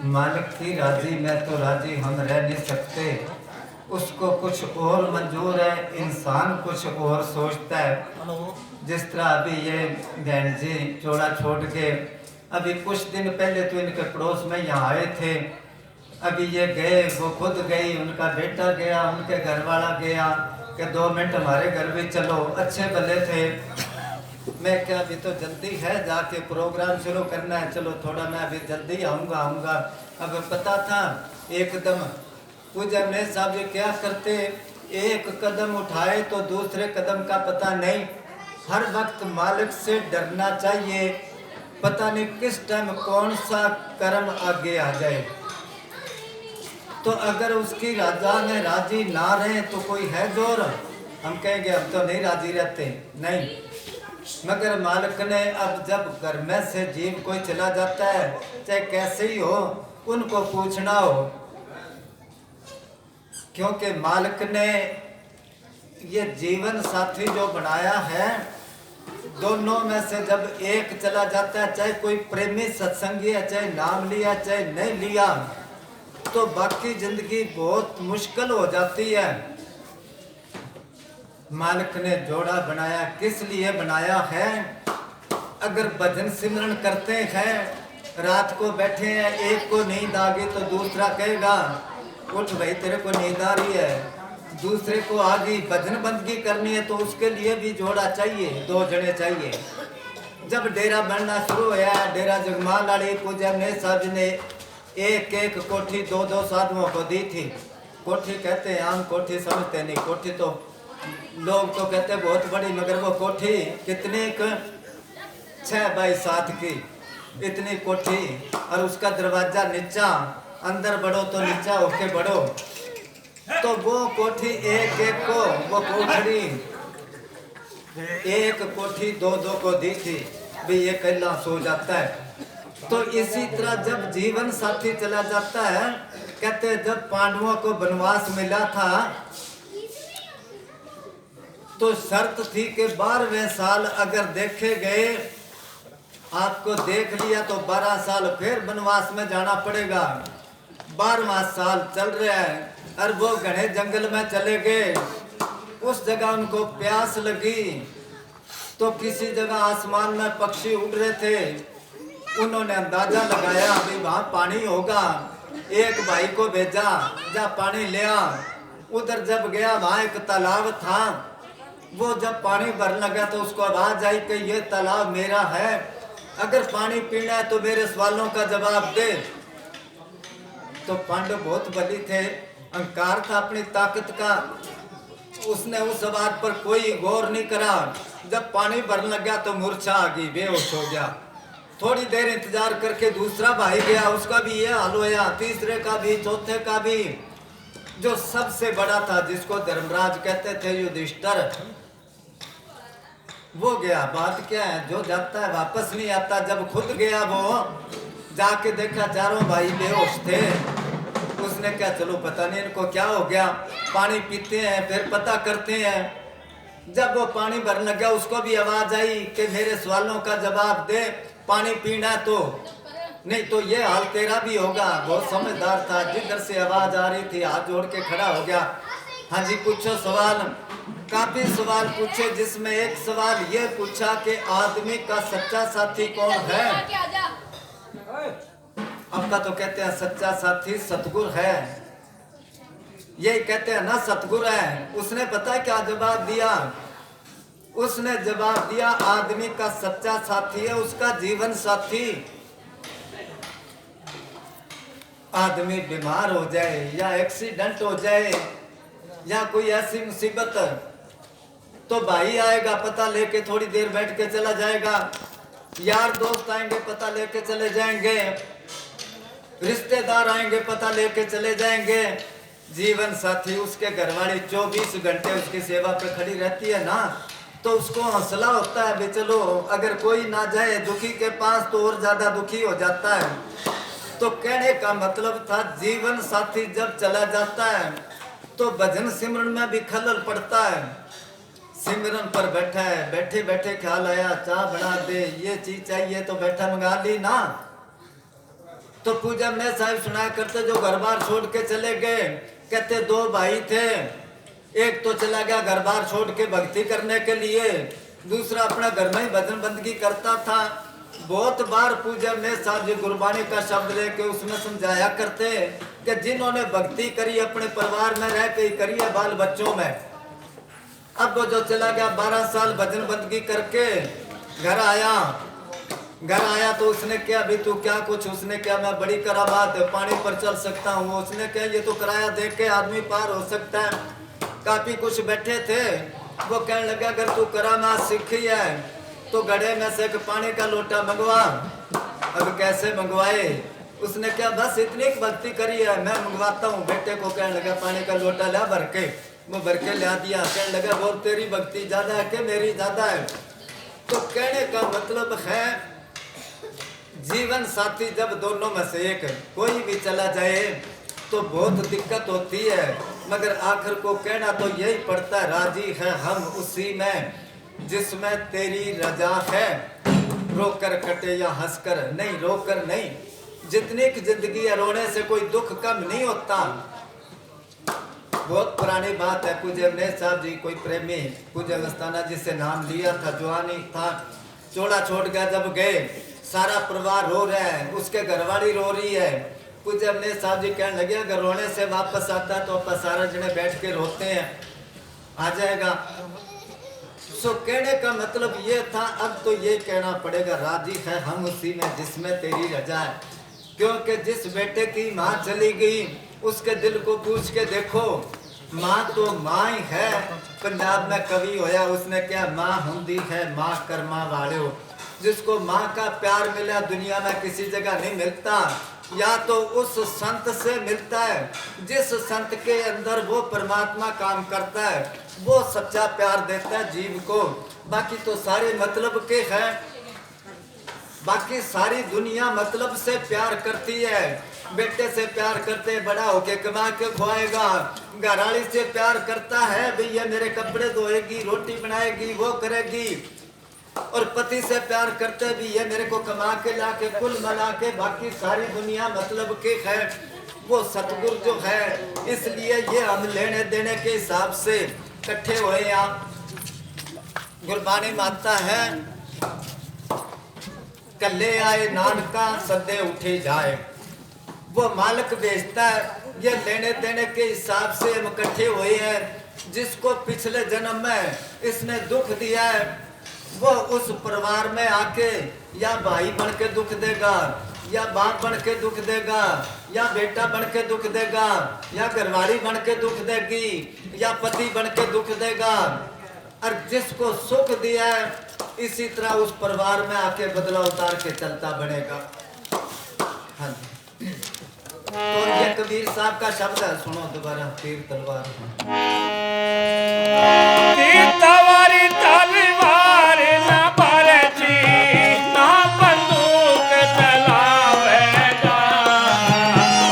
मालिक की राजी में तो राजी हम रह नहीं सकते, उसको कुछ और मंजूर है, इंसान कुछ और सोचता है। जिस तरह अभी ये बहन जी जोड़ा छोड़ के अभी कुछ दिन पहले तो इनके पड़ोस में यहाँ आए थे, अभी ये गए, वो खुद गई, उनका बेटा गया, उनके घर वाला गया कि 2 मिनट हमारे घर भी चलो, अच्छे भले थे। मैं क्या अभी तो जल्दी है, जाके प्रोग्राम शुरू करना है, चलो थोड़ा मैं अभी जल्दी आऊँगा। अब पता था एकदम पूजा में साहब ये क्या करते, एक कदम उठाए तो दूसरे कदम का पता नहीं, हर वक्त मालिक से डरना चाहिए, पता नहीं किस टाइम कौन सा कर्म आगे आ जाए। तो अगर उसकी राजा में राजी ना रहे तो कोई है जोर, हम कहेंगे अब तो नहीं राजी रहते, नहीं। मगर मालिक ने अब जब घर में से जीव कोई चला जाता है, चाहे कैसे ही हो, उनको पूछना हो, क्योंकि मालिक ने ये जीवन साथी जो बनाया है, दोनों में से जब एक चला जाता है, चाहे कोई प्रेमी सत्संगी है, चाहे नाम लिया चाहे नहीं लिया, तो बाकी जिंदगी बहुत मुश्किल हो जाती है। मालिक ने जोड़ा बनाया किस लिए बनाया है? अगर भजन सिमरन करते हैं, रात को बैठे हैं, एक को नींद आ गई तो दूसरा कहेगा उठ भाई तेरे को नींद आ रही है, दूसरे को आ गई, भजन बंदगी करनी है तो उसके लिए भी जोड़ा चाहिए, 2 जने चाहिए। जब डेरा बनना शुरू हुआ, डेरा जगमाल वाली पूजा में साहब ने एक कोठी 2 साधुओं को दी थी। कोठी कहते हैं, आम कोठी समझते नहीं, कोठी तो लोग तो कहते बहुत बड़ी, मगर वो कोठी कितनी 6 बाई 7 की इतनी कोठी, और उसका दरवाजा नीचा, अंदर बढ़ो तो नीचा होके बढ़ो। तो वो कोठी एक को, वो कोठरी एक कोठी 2 को दी थी भी, ये कल्ला सो जाता है। तो इसी तरह जब जीवन साथी चला जाता है, कहते जब पांडवों को वनवास मिला था तो शर्त थी कि 12वें साल अगर देखे गए, आपको देख लिया तो 12 साल फिर वनवास में जाना पड़ेगा। 12वां साल चल रहा है और वो घने जंगल में चले गए, उस जगह उनको प्यास लगी, तो किसी जगह आसमान में पक्षी उड़ रहे थे, उन्होंने अंदाजा लगाया अभी वहां पानी होगा, एक भाई को भेजा जा पानी ले आ। उधर जब गया वहां एक तालाब था, वो जब पानी भरने लगा तो उसको आवाज आई कि ये तालाब मेरा है, अगर पानी पीना है तो मेरे सवालों का जवाब दे। तो पांडव बहुत बली थे, अहंकार था अपनी ताकत का, उसने उस बात पर कोई गौर नहीं करा। जब पानी भरने लगा तो मूर्छा आ गई, बेहोश हो गया। थोड़ी देर इंतजार करके दूसरा भाई गया, उसका भी ये हाल होया, तीसरे का भी, चौथे का भी। जो सबसे बड़ा था, जिसको धर्मराज कहते थे, युधिष्ठिर, वो गया। बात क्या है, जो जाता है वापस नहीं आता। जब खुद गया वो, जाके देखा चारों भाई बेहोश थे। उसने क्या, चलो पता नहीं इनको क्या हो गया, पानी पीते हैं फिर पता करते हैं। जब वो पानी भरने लगा, उसको भी आवाज आई कि मेरे सवालों का जवाब दे, पानी पीना तो नहीं तो ये हाल तेरा भी होगा। बहुत समझदार था, जिधर से आवाज आ रही थी हाथ जोड़ के खड़ा हो गया। हाँ जी पूछो सवाल। काफी सवाल पूछे, जिसमें एक सवाल ये पूछा कि आदमी का सच्चा साथी कौन है? आपका तो कहते हैं सच्चा साथी सतगुरु है, यही कहते हैं ना सतगुरु है। उसने पता क्या जवाब दिया? उसने जवाब दिया आदमी का सच्चा साथी है उसका जीवन साथी। आदमी बीमार हो जाए या एक्सीडेंट हो जाए या कोई ऐसी मुसीबत, तो भाई आएगा पता लेके, थोड़ी देर बैठ के चला जाएगा, यार दोस्त आएंगे पता लेके चले जाएंगे, रिश्तेदार आएंगे पता लेके चले जाएंगे। जीवन साथी उसके घरवाली 24 घंटे उसकी सेवा पे खड़ी रहती है ना, तो उसको हौसला होता है भी चलो अगर कोई ना जाए दुखी के पास तो और ज्यादा दुखी हो जाता है। तो कहने का मतलब था जीवन साथी जब चला जाता है तो भजन सिमरन में भी खलल पड़ता है। सिमरन पर बैठा है, बैठे बैठे ख्याल आया चाय बना दे, ये चीज चाहिए तो बैठा मंगा ली ना, तो पूजा में साहिब सुनाया करते जो घर बार छोड़ के चले गए। कहते दो भाई थे, एक तो चला गया घर बार छोड़ के भक्ति करने के लिए, दूसरा अपना घर में ही भजन बंदगी करता था। बहुत बार पूजा में साहब जी गुरबाणी का शब्द लेके उसमें समझाया करते कि जिन्होंने भक्ति करी अपने परिवार में रह के करी है, बाल बच्चों में। अब वो जो चला गया 12 साल भजन बंदगी करके घर आया तो उसने क्या भी तू क्या कुछ, उसने क्या मैं बड़ी कराबात है, पानी पर चल सकता हूँ। उसने क्या ये तो किराया दे के आदमी पार हो सकता है। काफी कुछ बैठे थे, वो कहने लगा अगर तू करामात सीखी है तो घड़े में से एक पानी का लोटा मंगवा। अब कैसे मंगवाए? उसने क्या बस इतनी भक्ति करी है, मैं मंगवाता हूँ। बेटे को कहने लगा पानी का लोटा ला भर के, वो भर के ला दिया। कहने लगा बोल तेरी भक्ति ज्यादा है कि मेरी ज्यादा है? तो कहने का मतलब है जीवन साथी जब दोनों में से एक कोई भी चला जाए तो बहुत दिक्कत होती है, मगर आखिर को कहना तो यही पड़ता है राजी है हम उसी में जिसमें तेरी रजा है। रोकर कटे या हंसकर नहीं, रोकर नहीं। जितनी की जिंदगी है रोने से कोई दुख कम नहीं होता। बहुत पुरानी बात है, पूज्य अवनेश साहब जी कोई प्रेमी पूज्य मस्ताना जी से नाम लिया था, जवानी था, चोला छोड़ गया। जब गए सारा परिवार रो रहा है, उसके घरवाली रो रही है। पूज्य अवनेश साहब जी कहने लगे अगर रोने से वापस आता है तो अपन सारे जने बैठ के रोते हैं, आ जाएगा। सो कहने का मतलब ये था, अब तो ये कहना पड़ेगा राजी है हम उसी में जिसमें तेरी रजा है। क्योंकि जिस बेटे की माँ चली गई उसके दिल को पूछ के देखो, माँ तो माँ ही है। पंजाब में कवि होया, उसने क्या माँ हुंदी है माँ कर्मा वाले हो। जिसको माँ का प्यार मिला दुनिया में किसी जगह नहीं मिलता, या तो उस संत से मिलता है जिस संत के अंदर वो परमात्मा काम करता है, वो सच्चा प्यार देता है जीव को। बाकी तो सारे मतलब के हैं, बाकी सारी दुनिया मतलब से प्यार करती है। बेटे से प्यार करते बड़ा होके कमा के खुआएगा, घरवाली से प्यार करता है भैया मेरे कपड़े धोएगी, रोटी बनाएगी, वो करेगी। और पति से प्यार करते भी ये मेरे को कमा के ला के कुल मिला के, बाकी सारी दुनिया मतलब के है। वो सतगुरु जो है, इसलिए ये हम लेने देने के हिसाब से इकट्ठे हुए। आप गुरबानी मानता है कल्ले आए नानका सदे उठे जाए, वो मालिक बेचता है। ये लेने देने के हिसाब से हम इकट्ठे हुए हैं। जिसको पिछले जन्म में इसने दुख दिया है वो उस परिवार में आके या भाई बन के दुख देगा, या बाप बन के दुख देगा, या बेटा बन के दुख देगा, या घरवाली बन के दुख देगी, या पति बन के दुख देगा। और जिसको सुख दिया है इसी तरह उस परिवार में आके बदला उतार के चलता बनेगा। हाँ जी, तो ये कबीर साहब का शब्द है, सुनो दोबारा। तीर तलवार ना परची ना बंदूक चलावेगा,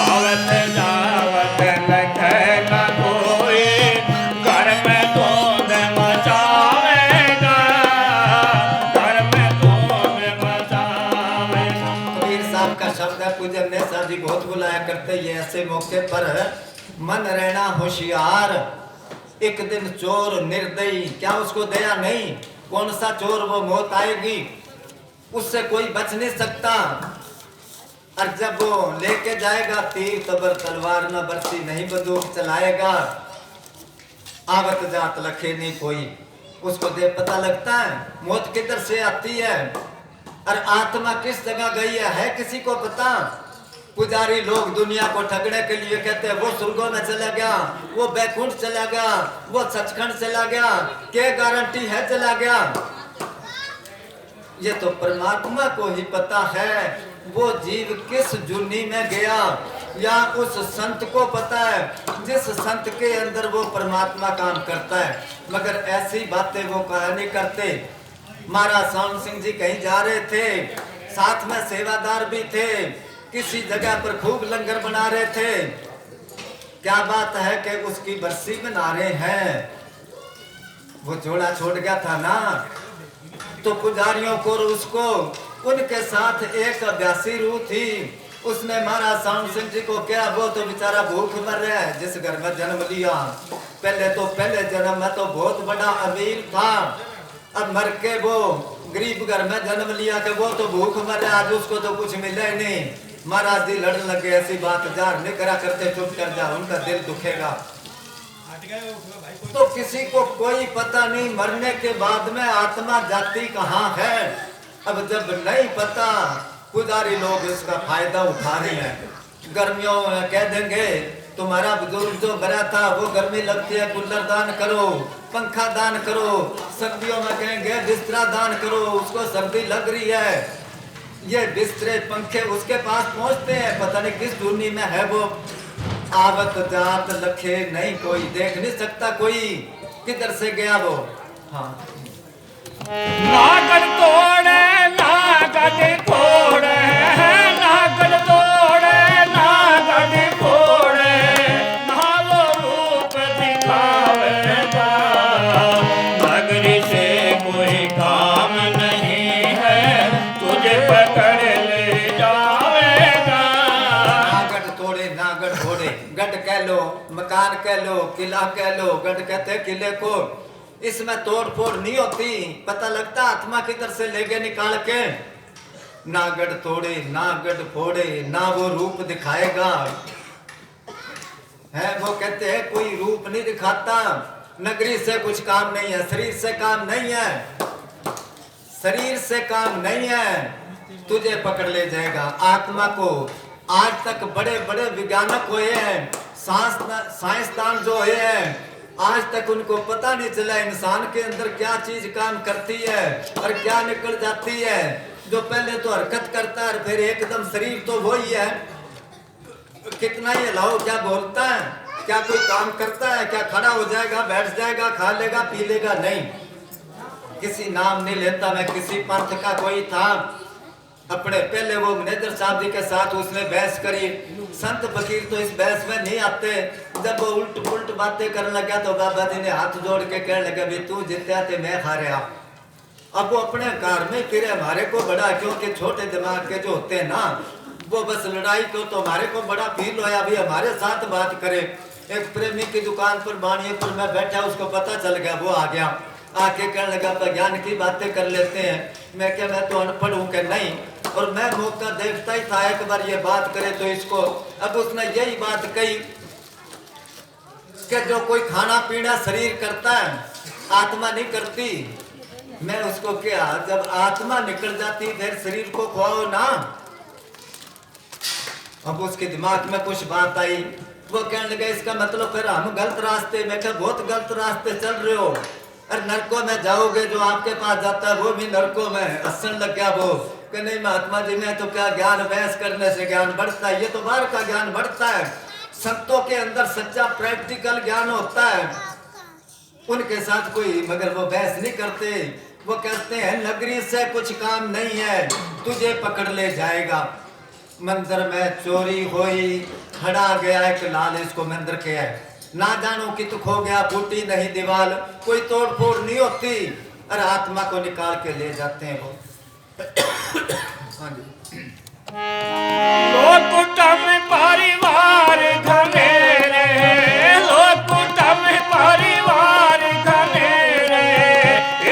आवत जावत लखे न कोई घर में धूम मचावेगा, घर में धूम मचावेगा। कबीर साहब का शब्द है। पूज्य अवनेश साहब जी बहुत बुलाया करते ये ऐसे मौके पर मन रहना होशियार। एक दिन चोर निर्दयी, क्या उसको दया नहीं? कौन सा चोर, वो मौत आएगी, उससे कोई बच नहीं सकता। और जब वो लेके जाएगा तीर तबर तलवार न बरसी नहीं बंदूक चलाएगा। आवत जात लखे नहीं कोई, उसको दे पता लगता है मौत किधर से आती है और आत्मा किस जगह गई है किसी को पता? पुजारी लोग दुनिया को ठगने के लिए कहते हैं वो स्वर्गों में चला गया, वो बैकुंठ चला गया, वो सचखंड चला गया, क्या गारंटी है चला गया? ये तो परमात्मा को ही पता है वो जीव किस जुनी में गया, या उस संत को पता है जिस संत के अंदर वो परमात्मा काम करता है। मगर ऐसी बातें वो कहा नहीं करते। महाराज सोहन सिंह जी कहीं जा रहे थे, साथ में सेवादार भी थे, किसी जगह पर खूब लंगर बना रहे थे। क्या बात है कि उसकी बरसी बना रहे हैं। वो जोड़ा छोड़ गया था ना, तो पुजारियों को उसको उनके साथ एक अभ्यासी रूह थी, उसने महाराज साउंड सिंह जी को क्या, वो तो बेचारा भूख मर रहा है जिस घर में जन्म लिया। पहले जन्म में तो बहुत बड़ा अमीर था, अब मर के वो गरीब घर में जन्म लिया कि वो तो भूख मर रहा है, आज उसको तो कुछ मिला ही नहीं। महाराज जी लड़ने लगे, ऐसी बात जार नहीं करा करते, चुप कर जा, उनका दिल दुखेगा। तो किसी को कोई पता नहीं मरने के बाद में आत्मा जाती कहाँ है। अब जब नहीं पता, पुजारी लोग इसका फायदा उठा रहे हैं। गर्मियों में कह देंगे तुम्हारा बुजुर्ग जो मरा था वो गर्मी लगती है, कूलर दान करो, पंखा दान करो। सर्दियों में कहेंगे बिस्तरा दान करो, उसको सर्दी लग रही है। ये बिस्तरे पंखे उसके पास पहुंचते हैं, पता नहीं किस दुनिया में है वो। आवत जात लखे नहीं कोई देख नहीं सकता, कोई किधर से गया वो। हाँ, नागड़ तोड़े नागड़ फोड़े, नागड़ तोड़े नागड़ फोड़े, ना वो रूप दिखावेगा, नगरी से कोई काम नहीं है, तुझे पकड़ ले जावेगा। नागड़ तोड़े नागड़ फोड़े, गढ़ कह लो, मकान कह लो, किला कह लो, गढ़ कहते किले को। इसमें तोड़ फोड़ नहीं होती, पता लगता आत्मा किधर से ले गए निकाल के। नागढ़ तोड़े नागढ़ फोड़े, ना वो रूप दिखाएगा है। वो कहते हैं कोई रूप नहीं दिखाता, नगरी से कुछ काम नहीं है, शरीर से काम नहीं है, शरीर से काम नहीं है, तुझे पकड़ ले जाएगा आत्मा को। आज तक बड़े बड़े वैज्ञानिक हुए हैं, साइंसदान जो हुए हैं, आज तक उनको पता नहीं चला इंसान के अंदर क्या चीज काम करती है और क्या निकल जाती है। जो पहले तो हरकत करता है फिर एकदम शरीर तो वही है, कितना ही हिलाओ क्या बोलता है, क्या कोई काम करता है, क्या खड़ा हो जाएगा, बैठ जाएगा, खा लेगा, पी लेगा, नहीं। किसी नाम नहीं लेता। मैं किसी पंथ का कोई था, अपने पहले वो मैनेजर साहब जी के साथ उसने बहस करी। संत फकीर तो इस बहस में नहीं आते। जब वो उल्ट पुल्ट बातें करने लगा तो बाबा जी ने हाथ जोड़ के कहने लगा, भाई तू जीत्या थे मैं हारा। अब वो अपने कार में फिर हमारे को बड़ा, क्योंकि छोटे दिमाग के जो होते हैं ना, वो बस लड़ाई को तो हमारे को बड़ा फील होया, भी हमारे साथ बात करे। एक प्रेमी की दुकान पर बाणीपुर में बैठा, उसको पता चल गया, वो आ गया, आके कहने लगा तो ज्ञान की बातें कर लेते हैं। मैं क्या, मैं तो अनपढ़ हूँ कि नहीं, और मैं मौका देखता ही था एक बार ये बात करे तो इसको। अब उसने यही बात कही कि जो कोई खाना पीना शरीर करता है, आत्मा नहीं करती। मैं उसको क्या, जब आत्मा निकल जाती फिर शरीर को खुआओ ना। अब उसके दिमाग में कुछ बात आई, वो कहने लगा इसका मतलब फिर हम गलत रास्ते। मैं क्या, बहुत गलत रास्ते चल रहे हो, अरे नरकों में जाओगे, जो आपके पास जाता है वो भी नरकों में। हंसने लग गया वो कि नहीं महात्मा जी, मैं तो क्या, ज्ञान बहस करने से ज्ञान बढ़ता है, ये तो बाहर का ज्ञान बढ़ता है। संतों के अंदर सच्चा प्रैक्टिकल ज्ञान होता है, उनके साथ कोई मगर वो बहस नहीं करते। वो कहते हैं नगरी से कुछ काम नहीं है, तुझे पकड़ ले जाएगा। मंदिर में चोरी हुई, खड़ा गया एक लाल, इसको मंदिर के है, ना जानो कि तू खो गया, फूटी नहीं दीवार, कोई तोड़ फोड़ नहीं होती, और आत्मा को निकाल के ले जाते हैं वो। हाँ जी। लोग कुटुंब परिवार घनेरे, लोग कुटुंब परिवार घनेरे,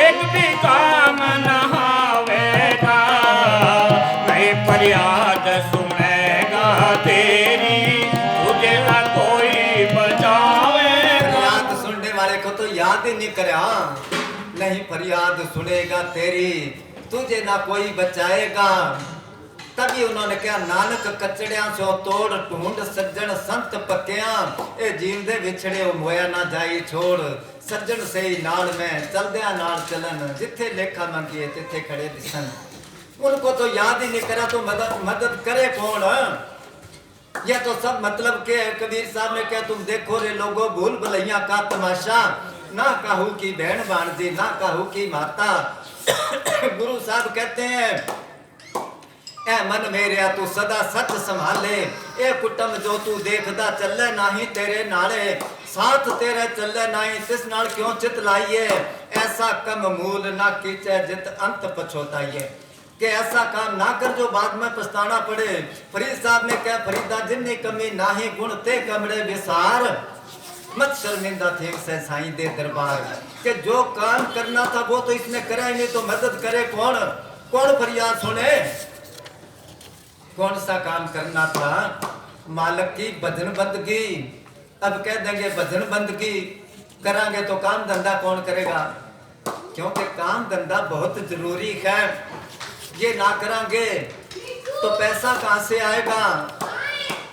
एक भी काम न हावेगा, नहीं फरियाद सुनेगा तेरी, तुझे न कोई बचावेगा। फरियाद सुनने वाले को तो याद ही नहीं करे, नहीं फरियाद सुनेगा तेरी, तुझे ना कोई बचाएगा। तभी उन्होंने कहा, नानक कचड़िया सो तोड़, ढूंढ सज्जन संत पक्या, ए जीवदे विछड़े मोया ना जाई छोड़। सज्जन से ही नाल में चलदिया नाल चलन, जिथे लेखा मंगिए तिथे खड़े दिसन। उनको तो याद ही नहीं करा तो मदद करे कौन। यह तो सब मतलब के है। कबीर साहब ने कहा, तुम देखो रे लोगों भूल भुलैया का तमाशा, ना कहू की बहन भांजी, ना कहू की माता। गुरु साहब कहते हैं, ए मन मेरे तू सदा सच संभाले, ए कुटुंब जो तू देखदा चले नाही तेरे नाले, साथ तेरे चले नाही तिस नाल क्यों चित लाइए, ऐसा कम मूल ना कीचे जित अंत पछोताइए। कि ऐसा काम ना कर जो बाद में पछताना पड़े। फरीद साहब ने कहा, फरीदा जिन्नी कमी नाही गुण ते कमड़े विसार, मत शर्मिंदा थे से साईं दे दरबार। कि जो काम करना था वो तो इसने करा ही नहीं, तो मदद करे कौन? कौन फरियाद सुने? कौन सा काम करना था? मालिक की भजन बंदगी। अब कह देंगे भजन बंदगी करांगे तो काम धंधा कौन करेगा? क्योंकि काम धंधा बहुत जरूरी है। ये ना करांगे तो पैसा कहां से आएगा?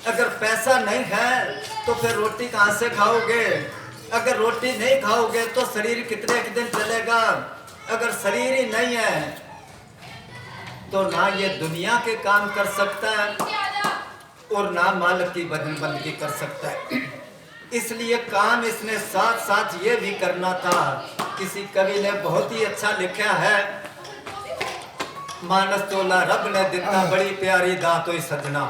अगर पैसा नहीं है तो फिर रोटी कहां से खाओगे? अगर रोटी नहीं खाओगे तो शरीर कितने दिन चलेगा? अगर शरीर ही नहीं है तो ना ये दुनिया के काम कर सकता है और ना मालिक की भजन बंदगी कर सकता है। इसलिए काम इसने साथ साथ ये भी करना था। किसी कवि ने बहुत ही अच्छा लिखा है, मानस तोला रब ने दिता बड़ी प्यारी दातों सजना।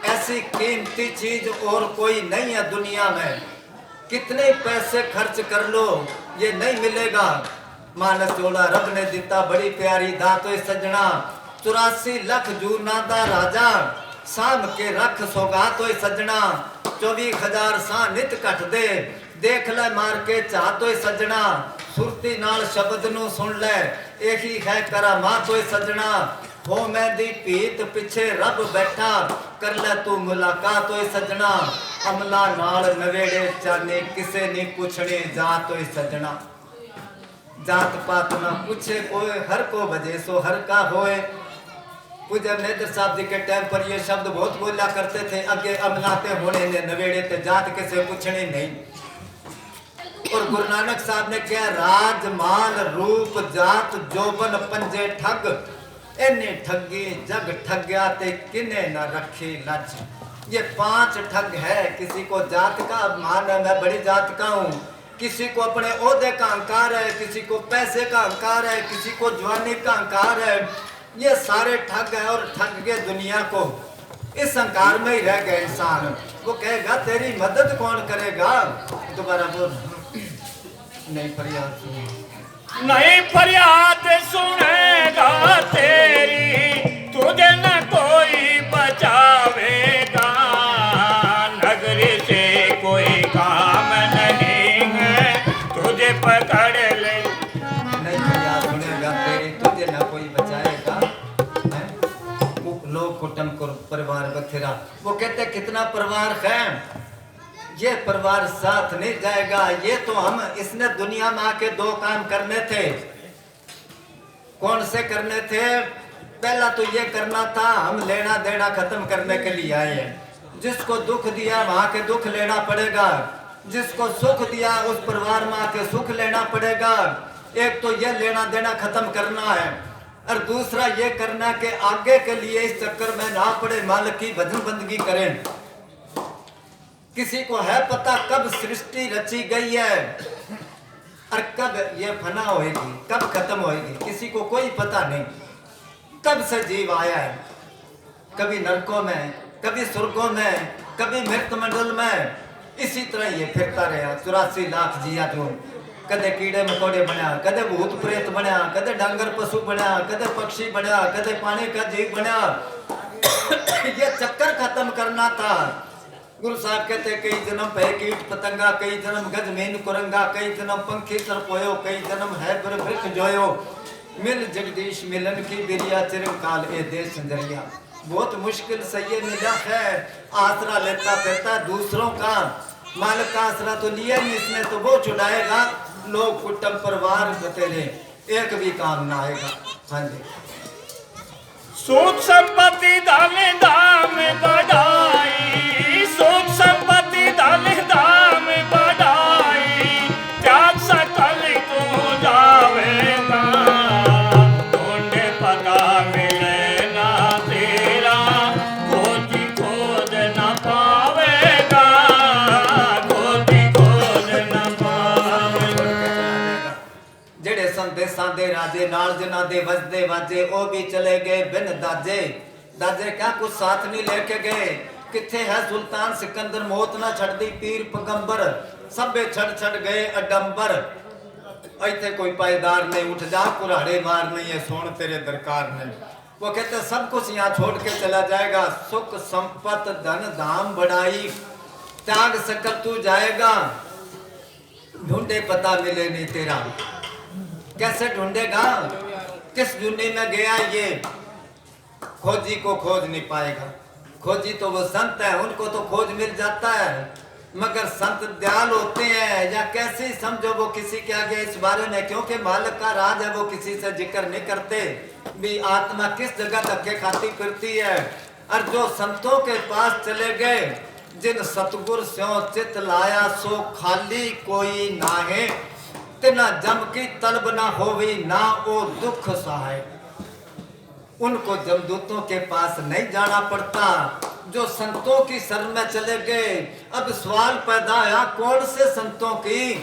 ऐसी कीमती चीज और कोई नहीं है दुनिया में, कितने पैसे खर्च कर लो ये नहीं मिलेगा। मानस तोला रब ने दिता बड़ी प्यारी दातों सजना। 84 लाख जूना दा राजा साम के रख सौगातों सजना। 24,000 सा नित कट दे देख ले मार के चाहतों सजना। सुरती नाल शब्द नू सुन ले यही है करामातों सजना। हो मैं दी पीत पिछे रब बैठा कर ले तू मुलाकात होए सजना। अमला नाल नवेड़े चाने किसे नहीं पूछने जात होए सजना। जात पात ना पूछे कोई हर को बजे सो हर का होए। पूज्य नेत्र साहब जी के टाइम पर ये शब्द बहुत बोला करते थे, अगे अमलाते होने ने नवेड़े ते जात किसे पूछने नहीं। और गुरु नानक साहब ने क्या, राज माल रूप जात जोबन पंजे ठग, इन्हें ठगी जग ठग्या ते किने न रखे लज। ये 5 ठग है। किसी को जात का मान है, मैं बड़ी जात का हूँ। किसी को अपने ओहदे का अहंकार है, किसी को पैसे का अहंकार है, किसी को जवानी का अहंकार है। ये सारे ठग है और ठग के दुनिया को इस अहंकार में ही रह गए इंसान। वो कहेगा तेरी मदद कौन करेगा? दोबारा बोल। नहीं फरियाद सुन, नहीं फरियाद सुनेगा तेरी, तुझे न कोई बचावेगा। नगरी से कोई काम नहीं है, तुझे पकड़ ले। नहीं फरियाद सुनेगा तेरी, तुझे न कोई बचाएगा। लोग कुटुंब को परिवार बथेरा। वो कहते कितना परिवार है, ये परिवार साथ नहीं जाएगा। ये तो हम इसने दुनिया में आके 2 काम करने थे। कौन से करने थे? पहला तो ये करना था, हम लेना देना खत्म करने के लिए आए हैं। जिसको दुख दिया वहां के दुख लेना पड़ेगा, जिसको सुख दिया उस परिवार में आके सुख लेना पड़ेगा। एक तो ये लेना देना खत्म करना है और दूसरा ये करना कि आगे के लिए इस चक्कर में ना पड़े, मालिक की भजन बंदगी करें। किसी को है पता कब सृष्टि रची गई है और कब ये फना होएगी, कब खत्म होएगी, किसी को कोई पता नहीं। कब से जीव आया है, कभी नरकों में, कभी स्वर्गों में, कभी मृत मंडल में, इसी तरह ये फिरता रहा। 84 लाख जिया जो कदे कीड़े मकोड़े बनया, कदे भूत प्रेत बनया, कदे डांगर पशु बनया, कदे पक्षी बनया, कदे पानी का जीव बनया। ये चक्कर खत्म करना था। गुरु साहब कहते कई जन्म पे कीट पतंगा, कई जन्म गज मीन कुरंगा, कई जन्म पंखी सरपोयो, कई जन्म है बर वृक्ष जोयो। मिल जगदीश मिलन की बिरिया चिरकाल ए देश जरिया। बहुत मुश्किल से ये मिला है। आसरा लेता फिरता दूसरों का, मालिक का आसरा तो लिया नहीं इसने, तो वो छुड़ाएगा। लोग कुटुंब परिवार बतेरे, एक भी काम ना आएगा। हाँ जी। सुख संपत्ति दामे दाम बढ़ाई, सुख संपत्ति दामे दाम बढ़ाई। त्याग सकल तू जावेगा, ढूंढे पता मिले ना तेरा, खोजी खोज न पावेगा, खोजी खोज न पावेगा। जेड़े संदेशां दे राजे नाल जिन्हां दे वजदे वाजे, ओ भी चले गए बिन दाजे। दाजे क्या कुछ साथ नहीं लेके गए। किथे है सुल्तान सिकंदर, मौत ना छड़ दी पीर पैगंबर, सबे छड़ छड़ गए अडंबर। इतने कोई पायदार नहीं, उठ जा कुराड़े मार नहीं है, सोन तेरे दरकार नहीं। वो कहते सब कुछ यहाँ छोड़ के चला जाएगा, सुख संपत धन धाम बढ़ाई त्याग सकल तू जाएगा, ढूंढे पता मिले नहीं तेरा। कैसे ढूंढेगा, किस दुनिया में गया ये, खोजी को खोज नहीं पाएगा। खोजी तो वो संत है, उनको तो खोज मिल जाता है, मगर संत दयाल होते हैं या कैसे समझो, वो किसी के आगे इस बारे में, क्योंकि मालिक का राज है, वो किसी से जिक्र नहीं करते भी आत्मा किस जगह धक्के खाती फिरती है। और जो संतों के पास चले गए, जिन सतगुर स्यों चित लाया सो खाली कोई नाहे, तिना जम की तलब ना होवी ना ओ दुख सहाय। उनको जमदूतों के पास नहीं जाना पड़ता, जो संतों की शरण में चले गए। अब सवाल पैदा आया, कौन से संतों की?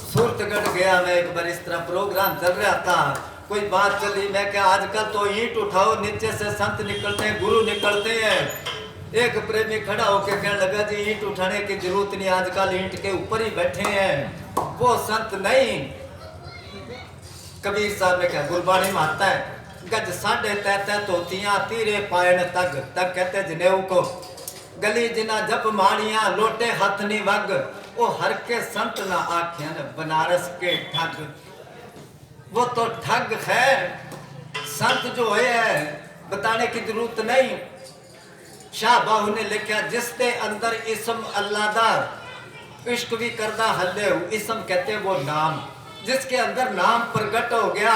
सूरतगढ़ गया मैं एक बार, इस तरह प्रोग्राम चल रहा था, कोई बात चली, मैं क्या आजकल तो ईंट उठाओ, नीचे से संत निकलते हैं, गुरु निकलते हैं। एक प्रेमी खड़ा होकर कहने लगा जी ईंट उठाने की जरूरत नहीं, आजकल ईंट के ऊपर ही बैठे हैं, वो संत नहीं। कबीर साहब ने कहा, गुरबाणी में आता है, गज साढ़े तैते तोतियां तीरे पायन तग, तग कहते जनेऊ को, गली जिना जप माड़ियां लोटे हथ नी वग, ओ हर के संत ना आख्यान बनारस के ठग। वो तो ठग है, संत जो है बताने की जरूरत नहीं। शाह बाहू ने लिखा, जिसके अंदर इसम अल्लाह दा इश्क भी करदा हल्ले, इसम कहते वो नाम, जिसके अंदर नाम प्रगट हो गया,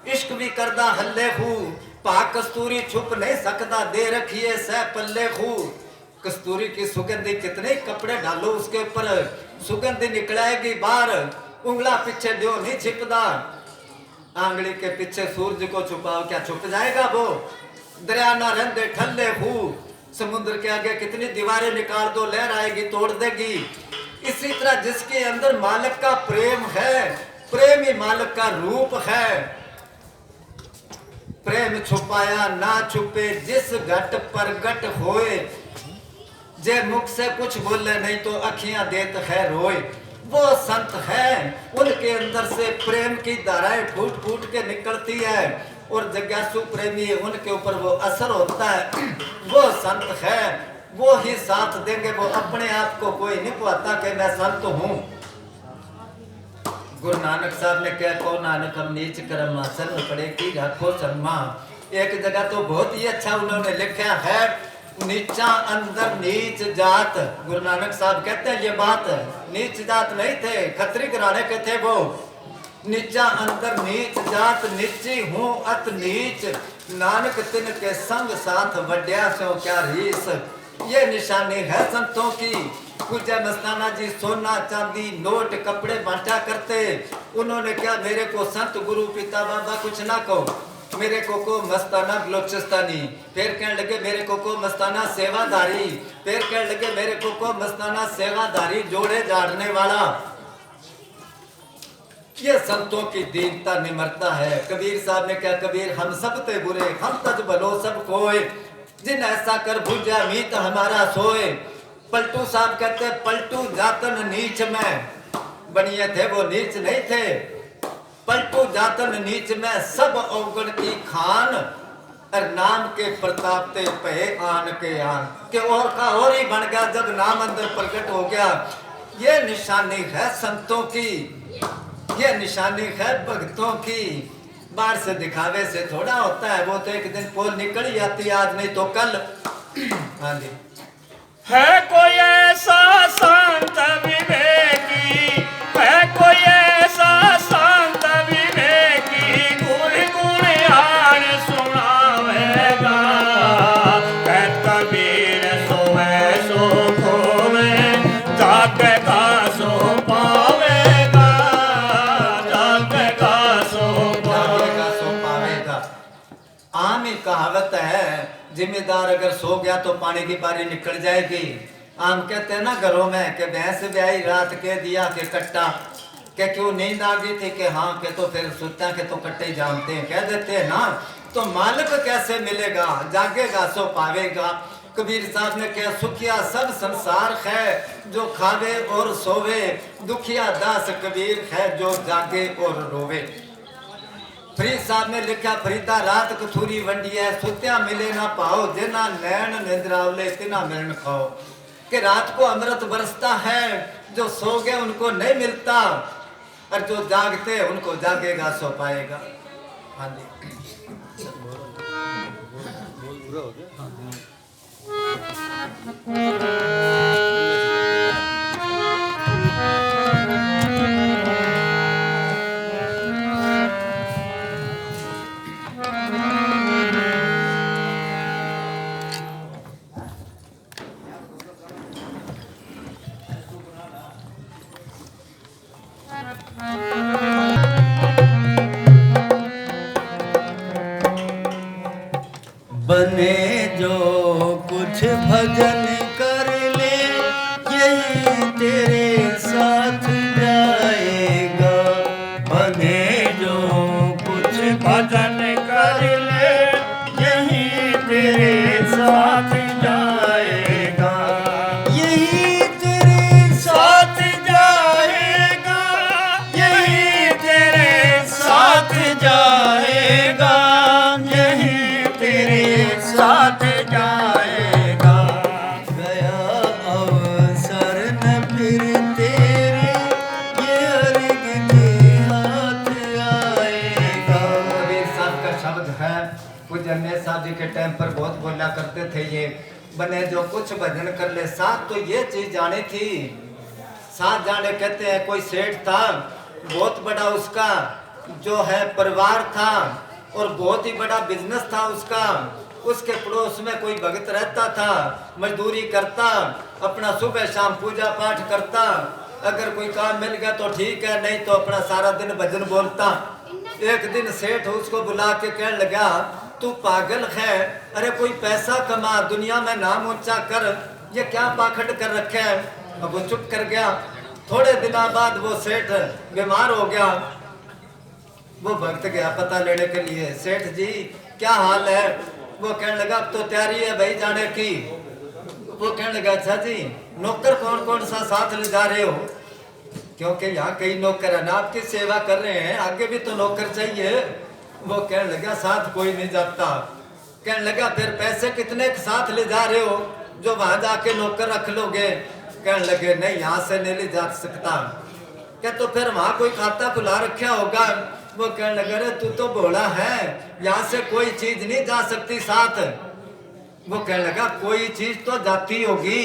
इश्क भी करदा हल्ले हूँ, पा कस्तूरी छुप नहीं सकता, दे रखिए सह पल्ले हूँ। कस्तूरी की सुगंधी कितने कपड़े डालो उसके ऊपर, सुगंधी निकलाएगी बाहर, उंगला पीछे जो नहीं छिपदा, आंगली के पीछे सूरज को छुपाओ, क्या छुप जाएगा वो? दरिया ना रंधे ठल्ले हूँ, समुद्र के आगे कितनी दीवारें निकाल दो, लहर आएगी तोड़ देगी। इसी तरह जिसके अंदर मालिक का प्रेम है, प्रेम ही मालिक का रूप है। प्रेम छुपाया ना छुपे, जिस घट पर घट होए, जे मुख से कुछ बोले नहीं तो अखियां देत है रोए। वो संत है, उनके अंदर से प्रेम की धाराएं फूट फूट के निकलती है, और जिज्ञासु प्रेमी है, उनके ऊपर वो असर होता है। वो संत है, वो ही साथ देंगे, वो अपने आप को कोई नहीं पाता कि मैं संत हूँ। गुरु नानक साहब ने क्या को, नानक हम नीच कर्म शर्म पड़े की रखो शर्मा। एक जगह तो बहुत ही अच्छा उन्होंने लिखा है, नीचा अंदर नीच जात। गुरु नानक साहब कहते हैं ये बात, नीच जात नहीं थे, खत्री घराने के थे वो। नीचा अंदर नीच जात, नीची हूँ अत नीच, नानक तिन के संग साथ वड्या सो क्या रीस। ये निशानी है संतों की। कुछ मस्ताना जी सोना चांदी नोट कपड़े बांटा करते, उन्होंने क्या, मेरे को संत गुरु पिता बाबा कुछ ना कहो, मेरे को मस्ताना बलोचिस्तानी, फिर कहने लगे मेरे को मस्ताना सेवादारी, फिर कहने लगे मेरे को मस्ताना सेवादारी जोड़े झाड़ने वाला। ये संतों की दीनता निमरता है। कबीर साहब ने क्या, कबीर हम सब ते बुरे, हम तज भलो सब कोय, जिन ऐसा कर भुजा मीत हमारा सोए। पलटू साहब कहते, पलटू जातन नीच में, बनिए थे वो नीच नहीं थे। पलटू जातन नीच में सब अवगण की खान, और नाम के प्रताप ते पे आन के आन, के और का और ही बन गया जब नाम अंदर प्रकट हो गया। ये निशानी है संतों की, ये निशानी है भक्तों की। बाहर से दिखावे से थोड़ा होता है, वो तो एक दिन पोल निकल ही आती, आज नहीं तो कल। हाँ जी। है कोई ऐसा संत विवेकी, है कोई ऐसा संत विवेकी, गुण गुणयान सुनावेगा। है कबीर सोवे सो खोवे, जागेगा सो पावेगा, जागेगा सो पावेगा। आम ही कहावत है, जिम्मेदार अगर सो गया तो पानी की बारी निकल जाएगी। आम कहते हैं ना घरों में कि भैंस ब्याई रात के दिया के कट्टा, के क्यों नींद आ गई थी, कि हाँ के तो फिर सुता के तो कट्टे जानते हैं, कह देते हैं ना। तो मालिक कैसे मिलेगा, जागेगा सो पावेगा। कबीर साहब ने कहा सुखिया सब संसार है जो खावे और सोवे, दुखिया दास कबीर है जो जागे और रोवे। फरीद साहब ने लिखा फरीदा रात कथूरी वंडी है, सुत्या मिले ना पाओ, जिना नैन निद्रावले तिना मिलन खाओ। कि रात को अमृत बरसता है, जो सो गए उनको नहीं मिलता, और जो जागते उनको जागेगा सो पाएगा। हाँ जी बने जो कुछ भजन कर ले, यही तेरे साथ जाएगा। बने जो कुछ भजन कर ले, यही तेरे साथ जाएगा, यही तेरे साथ जाएगा, यही तेरे साथ जाएगा, यही तेरे साथ जाएगा। गया अवसर न फिर तेरे, ये अर्घ के हाथ आएगा। कबीर साहब का शब्द है, पूज्य अमृत साहब जी के टाइम पर बहुत बोला करते थे ये, बने जो कुछ भजन कर ले। साथ तो ये चीज जानी थी, साथ जाने कहते हैं कोई सेठ था, बहुत बड़ा उसका जो है परिवार था और बहुत ही बड़ा बिजनेस था उसका। उसके पड़ोस में कोई भगत रहता था, मजदूरी करता, अपना सुबह शाम पूजा पाठ करता, अगर कोई काम मिल गया तो ठीक है, नहीं तो अपना सारा दिन भजन बोलता। एक दिन सेठ उसको बुला के कहने लगा तू पागल है, अरे कोई पैसा कमा, दुनिया में नाम ऊंचा कर, ये क्या पाखंड कर रखे है। अब वो चुप कर गया। थोड़े दिनों बाद वो सेठ बीमार हो गया। वो भक्त गया पता लेने के लिए, सेठ जी क्या हाल है। वो कहने लगा अब तो तैयारी है भाई जाने की। वो कहने लगा अच्छा जी नौकर कौन कौन सा साथ ले जा रहे हो, क्योंकि यहाँ कई नौकर है ना, आपकी सेवा कर रहे हैं, आगे भी तो नौकर चाहिए। वो कहने लगा साथ कोई नहीं जाता। कहने लगा फिर पैसे कितने के साथ ले जा रहे हो जो वहां जाके नौकर रख लोगे। कहने लगे नहीं यहाँ से नहीं ले जा सकता। क्या तो फिर वहां कोई खाता खुला रखा होगा। वो कहने लगे अरे तू तो भोला है, यहाँ से कोई चीज नहीं जा सकती साथ। वो कहने लगा कोई चीज तो जाती होगी।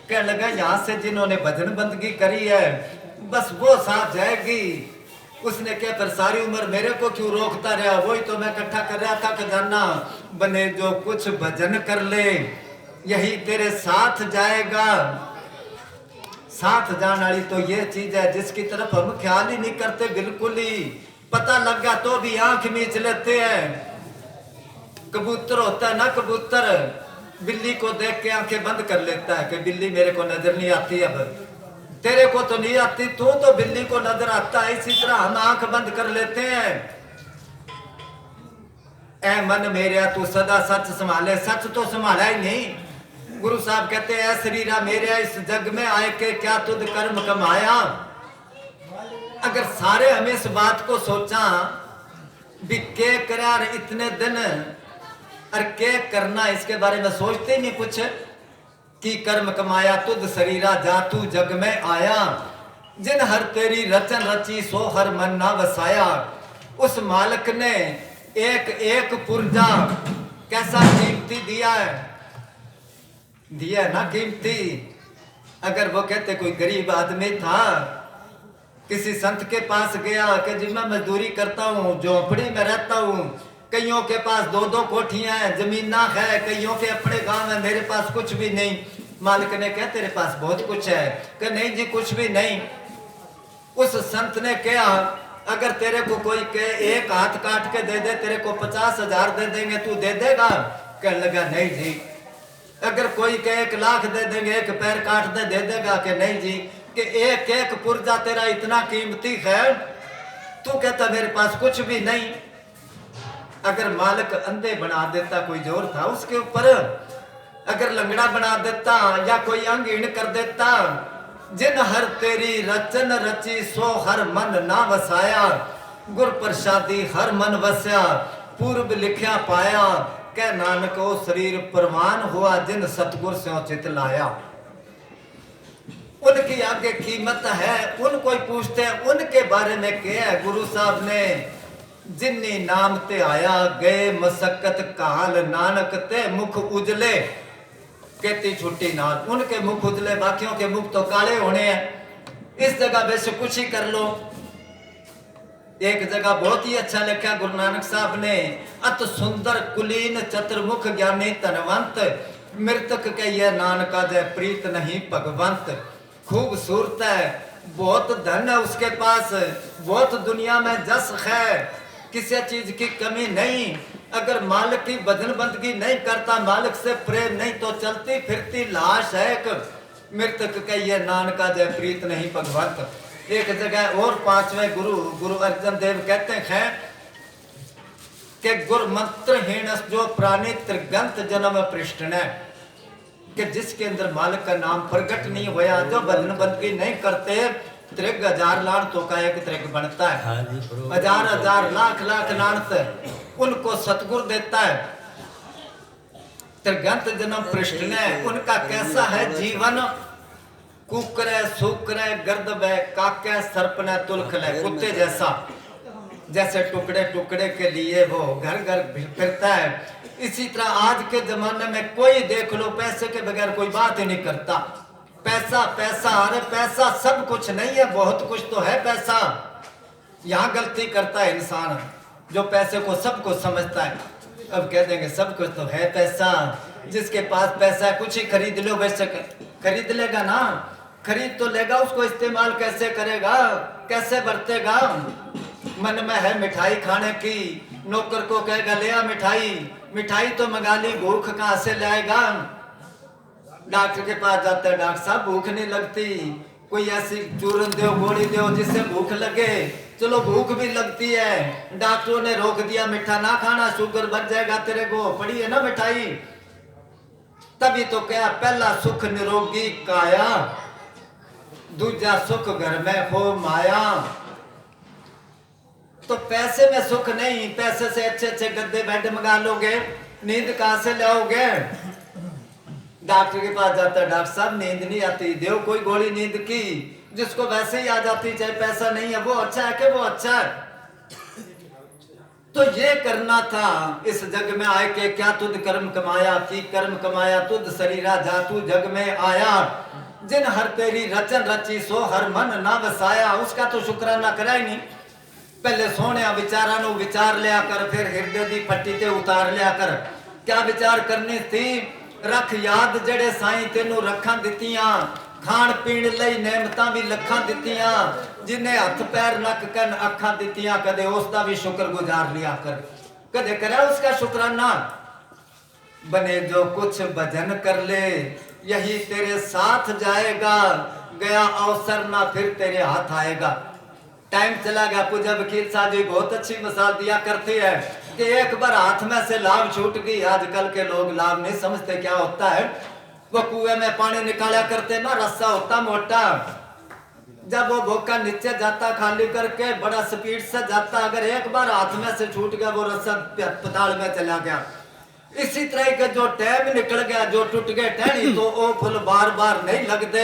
कहने लगा यहाँ से जिन्होंने भजन बंदगी करी है बस वो साथ जाएगी। उसने क्या फिर सारी उम्र मेरे को क्यों रोकता रहा, वही तो मैं इकट्ठा कर रहा था खजाना। बने जो कुछ भजन कर ले यही तेरे साथ जाएगा। साथ जाने वाली तो ये चीज है जिसकी तरफ हम ख्याल ही नहीं करते, बिल्कुल ही पता लग गया तो भी आंख मीच लेते हैं। कबूतर होता है ना, कबूतर बिल्ली को देख के आंखें बंद कर लेता है कि बिल्ली मेरे को नजर नहीं आती, अब तेरे को तो नहीं आती, तू तो बिल्ली को नजर आता है। इसी तरह हम आंख बंद कर लेते हैं। ऐ मन मेरे तू सदा सच संभाले, सच तो संभाला ही नहीं। गुरु साहब कहते हैं शरीरा मेरे इस जग में आए के क्या तुद कर्म कमाया। अगर सारे हमें इस बात को सोचा भी के करार इतने दिन और के करना, इसके बारे में सोचते ही नहीं कुछ कि कर्म कमाया तुद शरीरा जा तू जग में आया। जिन हर तेरी रचन रची सो हर मन ना वसाया। उस मालिक ने एक एक पुर्जा कैसा कीमती दिया है, दिया ना कीमती। अगर वो कहते कोई गरीब आदमी था, किसी संत के पास गया कि जी मैं मजदूरी करता हूँ, झोपड़ी में रहता हूँ, कईयों के पास दो दो कोठियां हैं, जमीना है, कईयों के अपने गांव है, मेरे पास कुछ भी नहीं। मालिक ने कहा तेरे पास बहुत कुछ है, कि नहीं जी कुछ भी नहीं। उस संत ने कहा अगर तेरे को कोई कहे एक हाथ काट के दे दे तेरे को 50,000 दे देंगे, तू दे देगा। कहने लगा नहीं जी। अगर कोई कहे 1 लाख दे देंगे, एक पैर काट दे देगा। कि नहीं जी, कि एक एक पुर्जा तेरा इतना कीमती है, तू कहता मेरे पास कुछ भी नहीं। अगर मालिक अंधे बना देता, कोई जोर था उसके ऊपर। अगर लंगड़ा बना देता या कोई अंगहीन कर देता। जिन हर तेरी रचन रची सो हर मन ना वसाया, गुर प्रसादी हर मन वस्या पूर्व लिखया पाया। कह नानक ओ शरीर प्रवान हुआ जिन सतगुर से चित लाया। उनकी आगे कीमत है, उनको ही पूछते हैं उनके बारे में क्या है। गुरु साहब ने जिन्नी नाम ते आया गए मसक्कत काल, नानक ते मुख उजले कहती छुट्टी नाल। उनके मुख उजले, बाकियों के मुख तो काले होने हैं। इस जगह वैसे कुछ ही कर लो। एक जगह बहुत ही अच्छा लिखा गुरु नानक साहब ने, अत सुंदर कुलीन चतुर्मुख ज्ञानी धनवंत, मृतक के ये नानका जय प्रीत नहीं भगवंत। खूबसूरत है, बहुत धन है उसके पास, बहुत दुनिया में जस है, किसी चीज की कमी नहीं। अगर मालिक की भजन बंदगी नहीं करता, मालिक से प्रेम नहीं, तो चलती फिरती लाश है एक मृतक के ये नानका जय प्रीत नहीं भगवंत। एक जगह और पांचवें गुरु अर्जन देव कहते हैं कि गुर मंत्रहीन जो प्राणी त्रिगंत जन्म पृष्ठ ने, कि जिसके अंदर मालिक का नाम प्रकट नहीं होया, जो भजन बंदगी नहीं करते, त्रिग हजार लाख तो का एक त्रिग बनता है, हजार हजार लाख लाख लाख उनको सतगुरु देता है। त्रिगंत जन्म पृष्ठ ने, उनका कैसा है जीवन, कुकरे सुकरे गर्दबे काके सर्पने तुलखले, कुत्ते जैसा, जैसे टुकड़े टुकड़े के लिए वो घर घर फिरता है। इसी तरह आज के जमाने में कोई देख लो पैसे के बगैर कोई बात ही नहीं करता। पैसा पैसा, अरे पैसा सब कुछ नहीं है, बहुत कुछ तो है पैसा। यहाँ गलती करता है इंसान जो पैसे को सब कुछ समझता है। अब कह देंगे सब कुछ तो है पैसा, जिसके पास पैसा है कुछ ही खरीद लो, वैसे खरीद लेगा ना, खरीद तो लेगा, उसको इस्तेमाल कैसे करेगा, कैसे बरतेगा। मन में है मिठाई खाने की, नौकर को कहेगा ले आ मिठाई, मिठाई तो मंगा ली, भूख कहाँ से लाएगा। डॉक्टर के पास जाता है, डॉक्टर साहब भूख नहीं लगती, कोई ऐसी चूरन दो गोली दो जिससे भूख लगे। चलो भूख भी लगती है, डॉक्टरों ने रोक दिया मिठा ना खाना, शुगर बढ़ जाएगा तेरे को, पड़ी है ना मिठाई। तभी तो क्या, पहला सुख निरोगी काया, दूजा सुख घर में हो माया। तो पैसे में सुख नहीं, पैसे से अच्छे अच्छे गद्दे बेड मंगा लोगे, नींद कहां से लाओगे। डॉक्टर के पास जाता है, डॉक्टर साहब नींद नहीं आती, देव कोई गोली नींद की, जिसको वैसे ही आ जाती, चाहे पैसा नहीं है, वो अच्छा है कि वो अच्छा है। तो ये करना था इस जग में आए के, क्या तुद कर्म कमाया, की कर्म कमाया तुद शरीरा जातू जग में आया। जिन हर तेरी रचन रची सो हर मन ना वसाया, उसका तो शुक्राना करा ही नहीं। पहले सोने विचारा नु विचार लिया कर, फिर हृदय दी पट्टी ते उतार लिया कर। क्या विचार करनी थी, रख याद जड़े साईं तेनू रखा दित्तियां, खाण पीण लई नेमतां भी लखां दित्तियां, जिन्हें हथ पैर नक कन अखां दित्तियां, कदे उसका भी शुक्र गुजार लिया कर, कदे करा उसका शुक्राना। बने जो कुछ भजन कर ले यही तेरे साथ जाएगा, गया अवसर ना फिर तेरे हाथ आएगा। टाइम चला गया। पूजा वकील साहब जी बहुत अच्छी मिसाल दिया करती है कि एक बार हाथ में से लाभ छूट गई। आजकल के लोग लाभ नहीं समझते क्या होता है। वो कुएं में पानी निकाला करते ना, रस्सा होता मोटा, जब वो भोका नीचे जाता खाली करके बड़ा स्पीड से जाता, अगर एक बार हाथ में से छूट गया वो रस्सा पताल में चला गया। इसी तरह के जो टाइम निकल गया, जो टूट गए टहनी, तो वो फुल बार बार नहीं लगते।